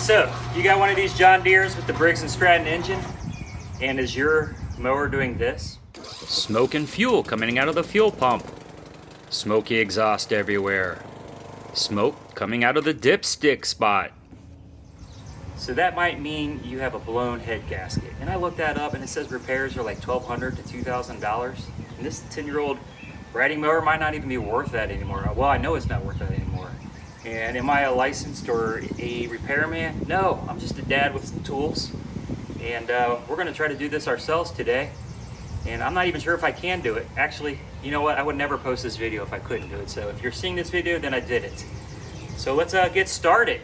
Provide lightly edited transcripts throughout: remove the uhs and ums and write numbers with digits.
So, you got one of these John Deeres with the Briggs and Stratton engine, and is your mower doing this? Smoke and fuel coming out of the fuel pump. Smoky exhaust everywhere. Smoke coming out of the dipstick spot. So that might mean you have a blown head gasket. And I looked that up and it says repairs are like $1,200 to $2,000. And this 10-year-old riding mower might not even be worth that anymore. Well, I know it's not worth that anymore. And am I a licensed or a repairman? No, I'm just a dad with some tools. And we're gonna try to do this ourselves today. And I'm not even sure if I can do it. Actually, you know what? I would never post this video if I couldn't do it. So if you're seeing this video, then I did it. So let's get started.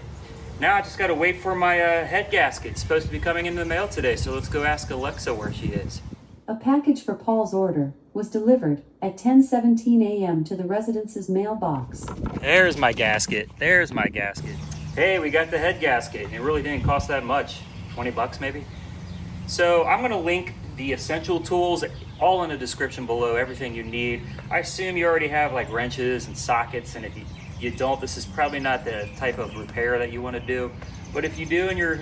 Now I just gotta wait for my head gasket. It's supposed to be coming in the mail today. So let's go ask Alexa where she is. A package for Paul's order was delivered at 10:17 a.m. to the residence's mailbox. There's my gasket. There's my gasket. Hey, we got the head gasket. It really didn't cost that much. 20 bucks maybe. So I'm gonna link the essential tools all in the description below, everything you need. I assume you already have like wrenches and sockets, and if you don't, this is probably not the type of repair that you want to do. But if you do and you're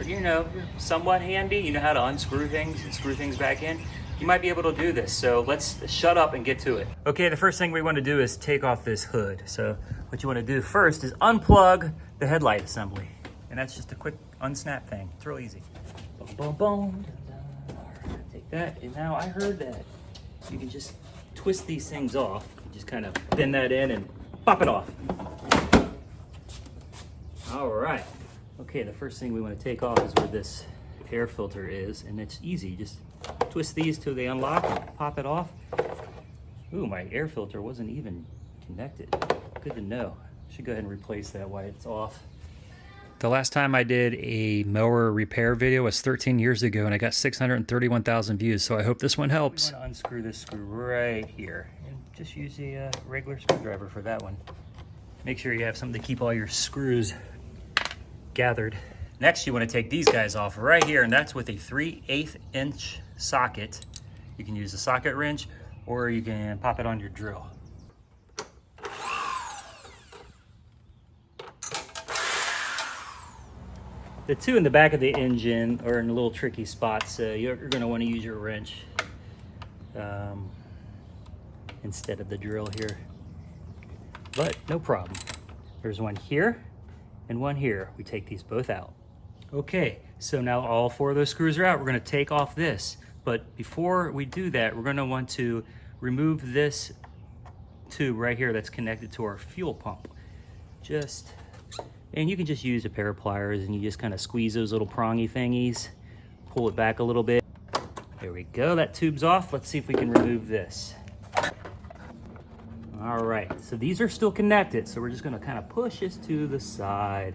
somewhat handy, you know how to unscrew things and screw things back in, you might be able to do this. So let's shut up and get to it. Okay, the first thing we want to do is take off this hood. So what you want to do first is unplug the headlight assembly. And that's just a quick unsnap thing. It's real easy. Boom, boom, boom. Take that, and now I heard that you can just twist these things off. You just kind of bend that in and pop it off. All right. Okay, the first thing we want to take off is where this air filter is, and it's easy. Just twist these till they unlock and pop it off. Ooh, my air filter wasn't even connected. Good to know. Should go ahead and replace that while it's off. The last time I did a mower repair video was 13 years ago, and I got 631,000 views, so I hope this one helps. I'm going to unscrew this screw right here, and just use a regular screwdriver for that one. Make sure you have something to keep all your screws gathered. Next, you want to take these guys off right here, and that's with a 3/8 inch socket. You can use a socket wrench, or you can pop it on your drill. The two in the back of the engine are in a little tricky spots, so you're going to want to use your wrench instead of the drill here. But no problem. There's one here and one here. We take these both out. Okay, so now all four of those screws are out. We're going to take off this. But before we do that, we're going to want to remove this tube right here that's connected to our fuel pump. And you can just use a pair of pliers and you just kind of squeeze those little prongy thingies, pull it back a little bit. There we go, that tube's off. Let's see if we can remove this. All right, so these are still connected, so we're just gonna kind of push this to the side.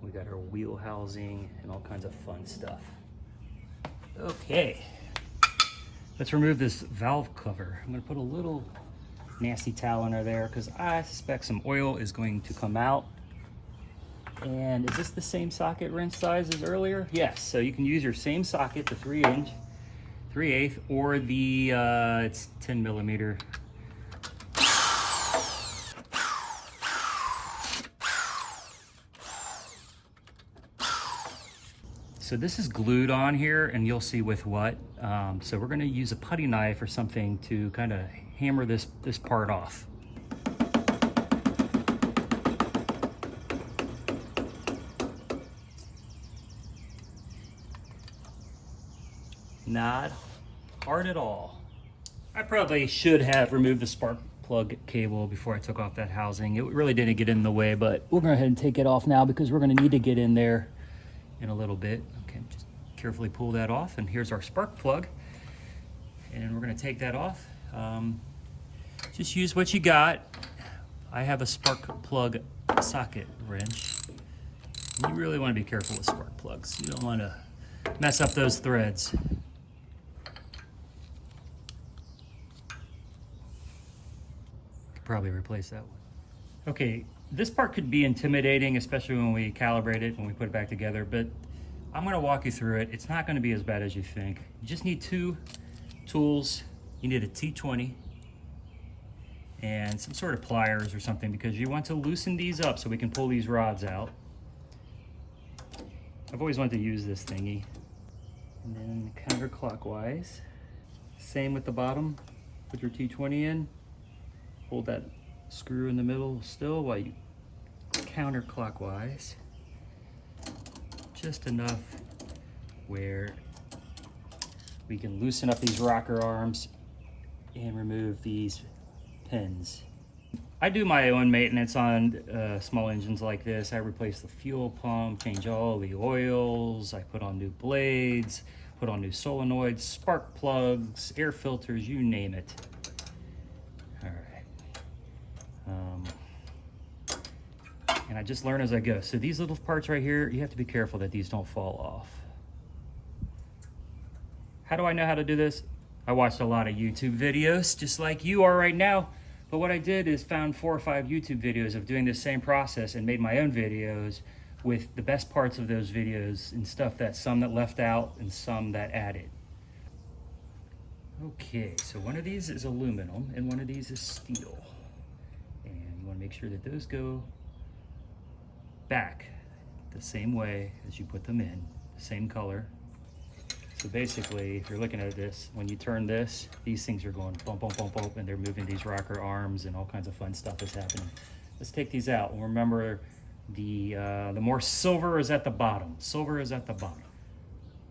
We got our wheel housing and all kinds of fun stuff. Okay, let's remove this valve cover. I'm gonna put a little nasty towel under there because I suspect some oil is going to come out. And is this the same socket wrench size as earlier? Yes, so you can use your same socket, the 3/8, or the, it's 10 millimeter. So this is glued on here, and you'll see with what. So we're gonna use a putty knife or something to kind of hammer this part off. Not hard at all. I probably should have removed the spark plug cable before I took off that housing. It really didn't get in the way, but we'll go ahead and take it off now because we're going to need to get in there in a little bit. Okay, just carefully pull that off, and here's our spark plug. And we're going to take that off. Just use what you got. I have a spark plug socket wrench. You really want to be careful with spark plugs. You don't want to mess up those threads. Probably replace that one. Okay, this part could be intimidating, especially when we calibrate it, when we put it back together, but I'm gonna walk you through it. It's not gonna be as bad as you think. You just need two tools. You need a T20 and some sort of pliers or something, because you want to loosen these up so we can pull these rods out. I've always wanted to use this thingy. And then counterclockwise. Same with the bottom. Put your T20 in. Hold that screw in the middle still while you counterclockwise. Just enough where we can loosen up these rocker arms and remove these pins. I do my own maintenance on small engines like this. I replace the fuel pump, change all the oils, I put on new blades, put on new solenoids, spark plugs, air filters, you name it. All right. And I just learn as I go. So these little parts right here, you have to be careful that these don't fall off. How do I know how to do this? I watched a lot of YouTube videos, just like you are right now. But what I did is found 4 or 5 YouTube videos of doing the same process and made my own videos with the best parts of those videos and stuff that some that left out and some that added. Okay, so one of these is aluminum and one of these is steel. And you want to make sure that those go back the same way as you put them in, the same color. So basically, if you're looking at this, when you turn this, these things are going bump, bump, bump, bump, and they're moving these rocker arms and all kinds of fun stuff is happening. Let's take these out. And remember, the more silver is at the bottom. Silver is at the bottom.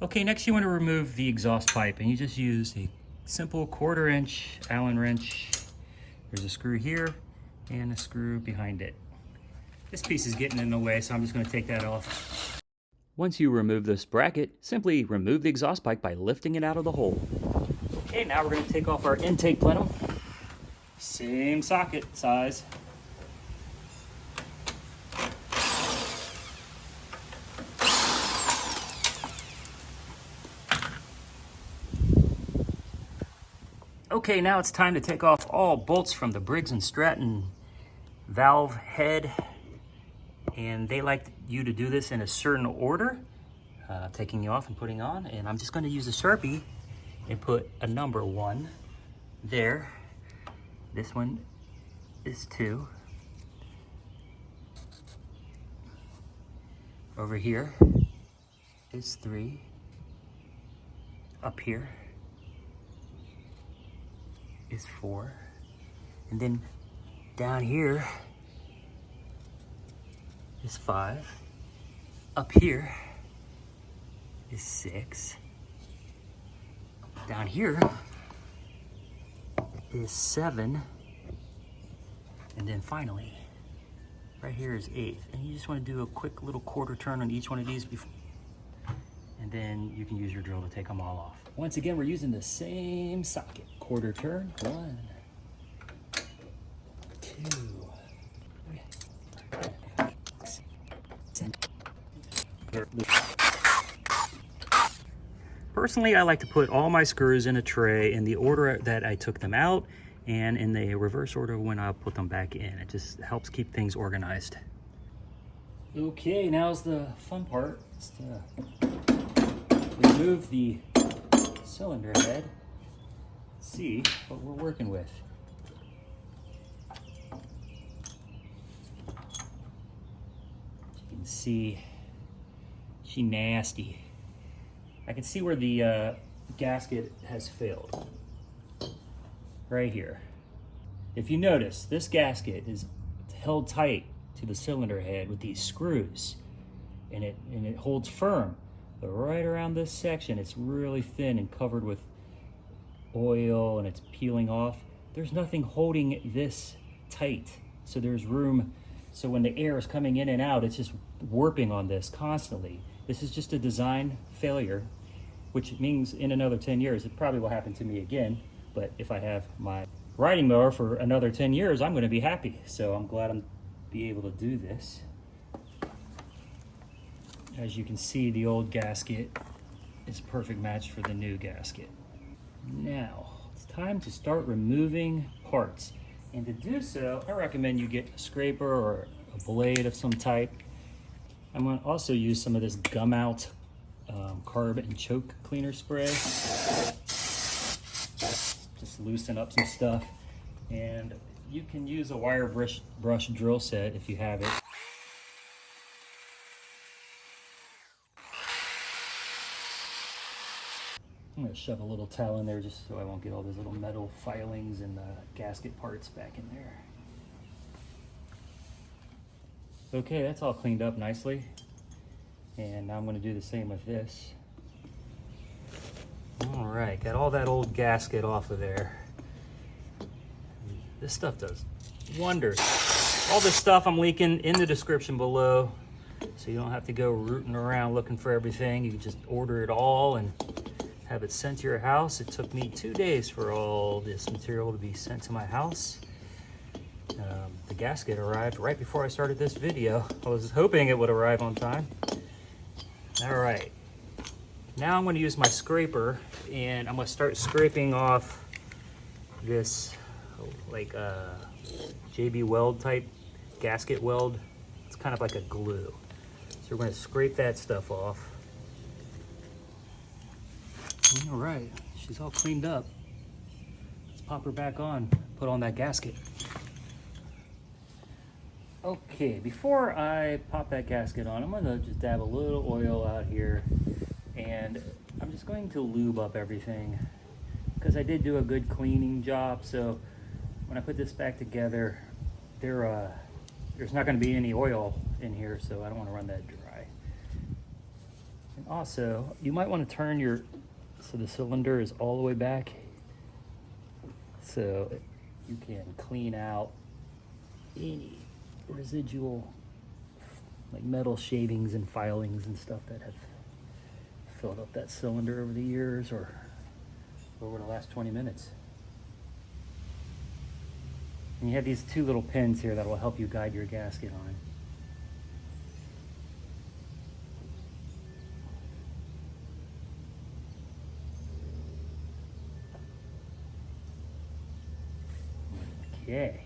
Okay, next you want to remove the exhaust pipe, and you just use a simple 1/4 inch Allen wrench. There's a screw here and a screw behind it. This piece is getting in the way, so I'm just going to take that off. Once you remove this bracket, simply remove the exhaust pipe by lifting it out of the hole. Okay, now we're going to take off our intake plenum. Same socket size. Okay, now it's time to take off all bolts from the Briggs and Stratton valve head. And they like you to do this in a certain order, taking you off and putting on. And I'm just going to use a Sharpie and put a number 1 there. This one is 2. Over here is 3. Up here is 4. And then down here is 5. Up here is 6. Down here is 7. And then finally, right here is 8. And you just want to do a quick little 1/4 turn on each one of these before, and then you can use your drill to take them all off. Once again, we're using the same socket. 1/4 turn. 1, 2. Personally, I like to put all my screws in a tray in the order that I took them out and in the reverse order when I put them back in. It just helps keep things organized. Okay, now's the fun part. It's to remove the cylinder head. See what we're working with. You can see she nasty. I can see where the gasket has failed. Right here. If you notice, this gasket is held tight to the cylinder head with these screws, and it holds firm. But right around this section, it's really thin and covered with oil, and it's peeling off. There's nothing holding this tight, so there's room. So when the air is coming in and out, it's just warping on this constantly. This is just a design failure, which means in another 10 years, it probably will happen to me again. But if I have my riding mower for another 10 years, I'm going to be happy. So I'm glad I'm be able to do this. As you can see, the old gasket is a perfect match for the new gasket. Now, it's time to start removing parts. And to do so, I recommend you get a scraper or a blade of some type. I'm going to also use some of this gum out carb and choke cleaner spray. Just loosen up some stuff. And you can use a wire brush drill set if you have it. I'm gonna shove a little towel in there just so I won't get all those little metal filings and gasket parts back in there. Okay, that's all cleaned up nicely. And now I'm gonna do the same with this. All right, got all that old gasket off of there. This stuff does wonders. All this stuff I'm linking in the description below, so you don't have to go rooting around looking for everything. You can just order it all and have it sent to your house. It took me 2 days for all this material to be sent to my house. The gasket arrived right before I started this video. I was hoping it would arrive on time. All right, now I'm going to use my scraper and I'm going to start scraping off this like JB Weld type gasket weld. It's kind of like a glue. So we're going to scrape that stuff off. All right, she's all cleaned up. Let's pop her back on, put on that gasket. Okay, before I pop that gasket on, I'm gonna just dab a little oil out here, and I'm just going to lube up everything because I did do a good cleaning job. So when I put this back together, there's not gonna be any oil in here, so I don't wanna run that dry. And also, you might wanna turn so the cylinder is all the way back so you can clean out any residual like metal shavings and filings and stuff that have filled up that cylinder over the years or over the last 20 minutes. And you have these 2 little pins here that will help you guide your gasket on. Okay.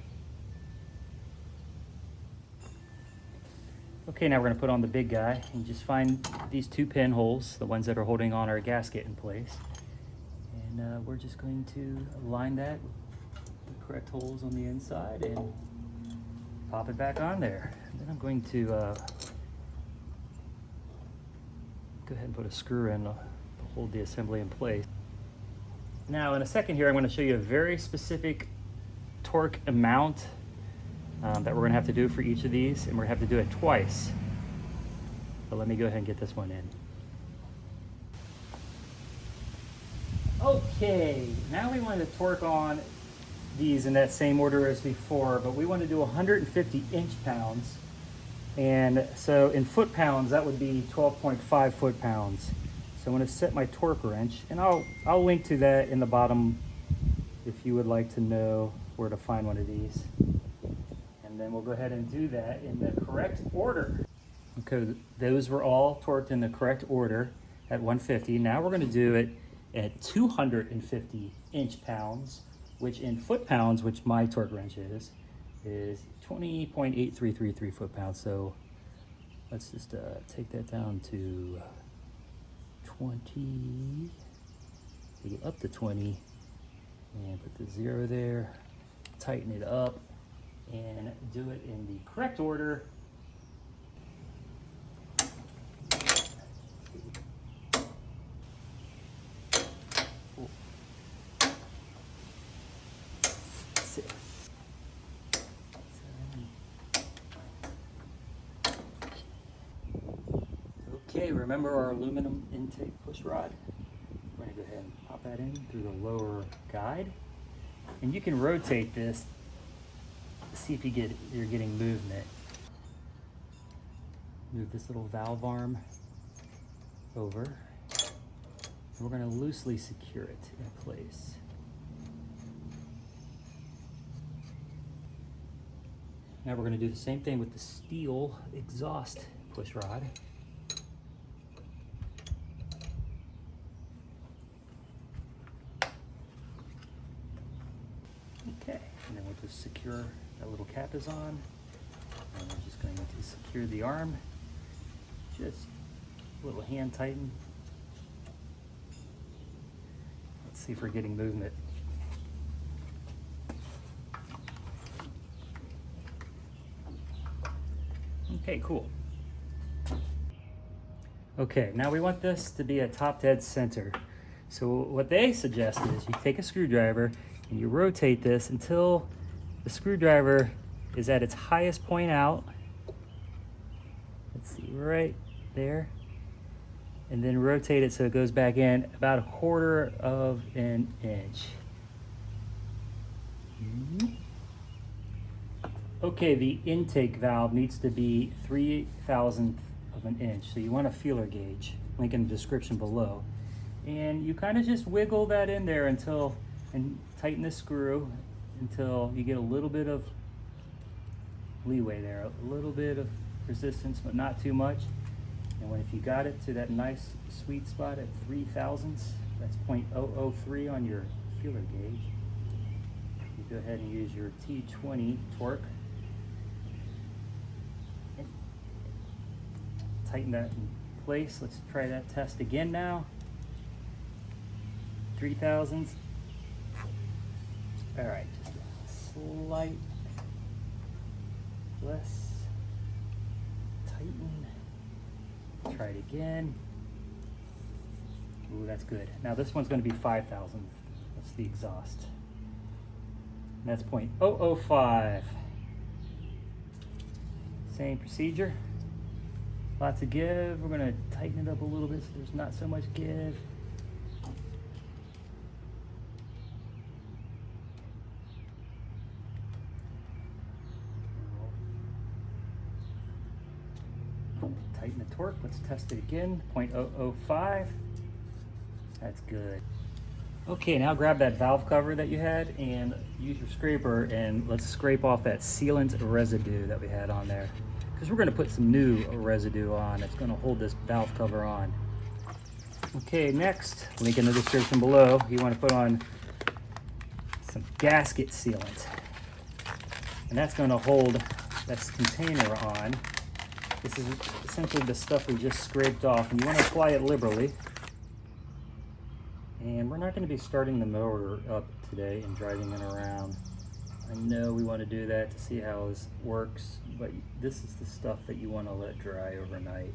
Okay, now we're going to put on the big guy and just find these 2 pinholes, the ones that are holding on our gasket in place. And we're just going to line that with the correct holes on the inside and pop it back on there. And then I'm going to go ahead and put a screw in to hold the assembly in place. Now in a second here, I'm going to show you a very specific torque amount that we're going to have to do for each of these, and we're going to have to do it twice. But let me go ahead and get this one in. Okay, now we want to torque on these in that same order as before, but we want to do 150 inch-pounds. And so in foot-pounds, that would be 12.5 foot-pounds. So I'm going to set my torque wrench, and I'll link to that in the bottom if you would like to know where to find one of these. And then we'll go ahead and do that in the correct order. Okay, those were all torqued in the correct order at 150. Now we're going to do it at 250 inch-pounds, which in foot-pounds, which my torque wrench is 20.8333 foot-pounds. So let's just take that down to 20, take it up to 20, and put the 0 there, tighten it up, and do it in the correct order. Okay, remember our aluminum intake push rod. We're going to go ahead and pop that in through the lower guide. And you can rotate this to see if you're getting movement. Move this little valve arm over. And we're going to loosely secure it in place. Now we're going to do the same thing with the steel exhaust push rod. Okay, and then we'll just secure that little cap is on. And we're just going to secure the arm. Just a little hand tighten. Let's see if we're getting movement. Okay, cool. Okay, now we want this to be a top dead center. So what they suggest is you take a screwdriver and you rotate this until the screwdriver is at its highest point out. Let's see, right there. And then rotate it so it goes back in about 1/4 of an inch. Okay, the intake valve needs to be 3/1000 of an inch. So you want a feeler gauge, link in the description below. And you kind of just wiggle that in there and tighten the screw until you get a little bit of leeway there, a little bit of resistance, but not too much. And if you got it to that nice sweet spot at 3/1000, that's 0.003 on your feeler gauge, you go ahead and use your T20 torque. And tighten that in place. Let's try that test again now. 3/1000. All right, just a slight less. Tighten. Try it again. Ooh, that's good. Now this one's going to be 5,000. That's the exhaust. And that's 0.005. Same procedure. Lots of give. We're going to tighten it up a little bit so there's not so much give. Tighten the torque. Let's test it again. 0.005. That's good. Okay, now grab that valve cover that you had and use your scraper and let's scrape off that sealant residue that we had on there. Because we're going to put some new residue on. It's going to hold this valve cover on. Okay, next, link in the description below. You want to put on some gasket sealant. And that's going to hold this container on. This is essentially the stuff we just scraped off, and you want to apply it liberally. And we're not going to be starting the mower up today and driving it around. I know we want to do that to see how this works, but this is the stuff that you want to let dry overnight.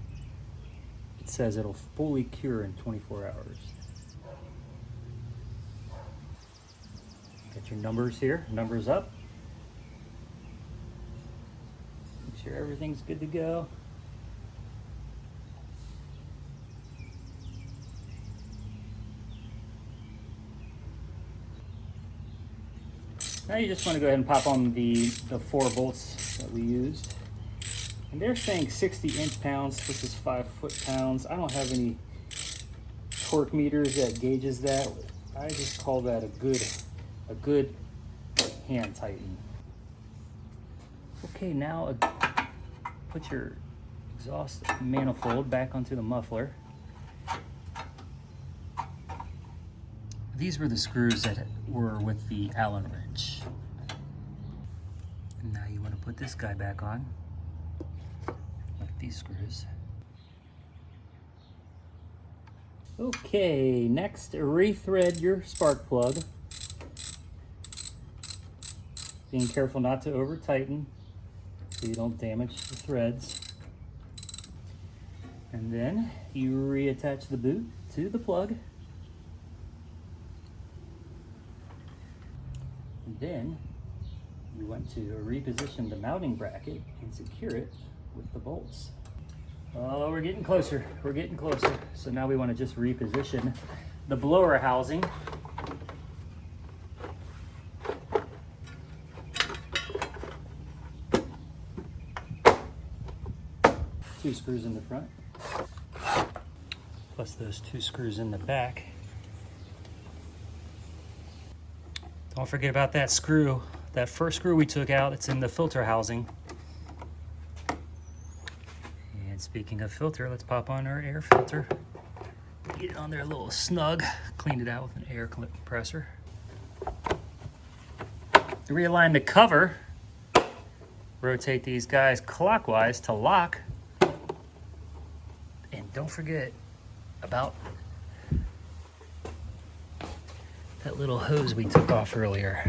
It says it'll fully cure in 24 hours. Get your numbers here, numbers up. Make sure everything's good to go. Now you just want to go ahead and pop on the 4 bolts that we used. And they're saying 60 inch-pounds, which is 5 foot-pounds. I don't have any torque meters that gauges that. I just call that a good hand tighten. Okay, now put your exhaust manifold back onto the muffler. These were the screws that were with the Allen wrench. And now you want to put this guy back on, like these screws. Okay, next, rethread your spark plug. Being careful not to over tighten so you don't damage the threads. And then you reattach the boot to the plug. And then you want to reposition the mounting bracket and secure it with the bolts. Oh, we're getting closer. We're getting closer. So now we want to just reposition the blower housing. Two screws in the front, plus those 2 screws in the back. Don't forget about that screw, that first screw we took out. It's in the filter housing. And speaking of filter, let's pop on our air filter. Get it on there a little snug. Clean it out with an air compressor. To realign the cover, rotate these guys clockwise to lock. And don't forget about that little hose we took off earlier.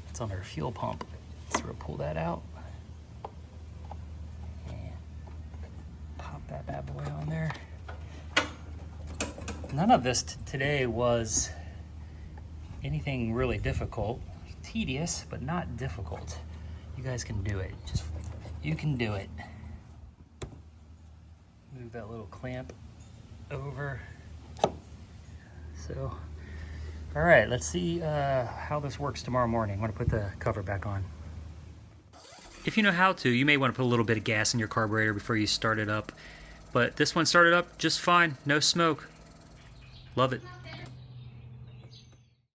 It's on our fuel pump. So we'll pull that out and pop that bad boy on there. none of this today was anything really difficult. Tedious, but not difficult. You guys can do it. You can do it. Move that little clamp over. So, all right, let's see how this works tomorrow morning. I'm gonna put the cover back on. If you know how to, you may want to put a little bit of gas in your carburetor before you start it up. But this one started up just fine, no smoke. Love it.